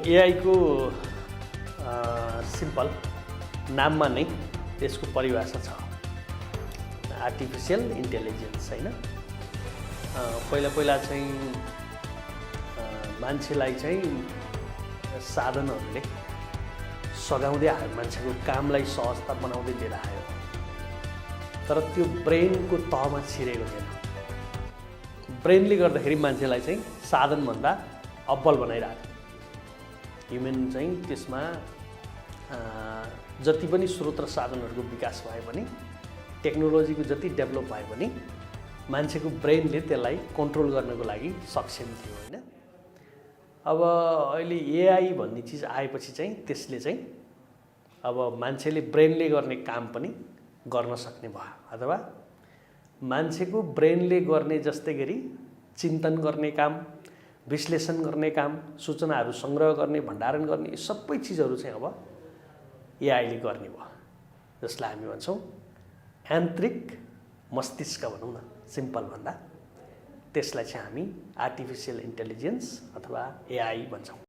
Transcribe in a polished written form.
AI को simple नाममा नै त्यसको परिभाषा छ आर्टिफिशियल इन्टेलिजेन्स हैन। पहिला चाहिँ मान्छेलाई चाहिँ साधनहरूले सघाउँदै आयो, मान्छेको कामलाई सहजता बनाउँदै लिएर आयो, तर त्यो ब्रेनको तहमा छिरेको थिएन। ब्रेनले गर्दाखेरि मान्छेलाई चाहिँ साधनभन्दा अब्बल बनाइरहेको थियो। ह्युमन चाहिँ त्यसमा जति पनि स्रोत र साधनहरूको विकास भए पनि, टेक्नोलोजीको जति डेभलप भए पनि मान्छेको ब्रेनले त्यसलाई कन्ट्रोल गर्नको लागि सक्षम थियो हैन। अब अहिले एआई भन्ने चिज आएपछि चाहिँ त्यसले चाहिँ अब मान्छेले ब्रेनले गर्ने काम पनि गर्न सक्ने भयो, अथवा मान्छेको ब्रेनले गर्ने जस्तै गरी चिन्तन गर्ने काम, विश्लेषण गर्ने काम, सूचनाहरू सङ्ग्रह गर्ने, भण्डारण गर्ने, यी सबै चिजहरू चाहिँ अब एआईले गर्ने भयो, जसलाई हामी भन्छौँ यान्त्रिक मस्तिष्क भनौँ न, सिम्पल भन्दा। त्यसलाई चाहिँ हामी आर्टिफिशियल इन्टेलिजेन्स अथवा एआई भन्छौँ।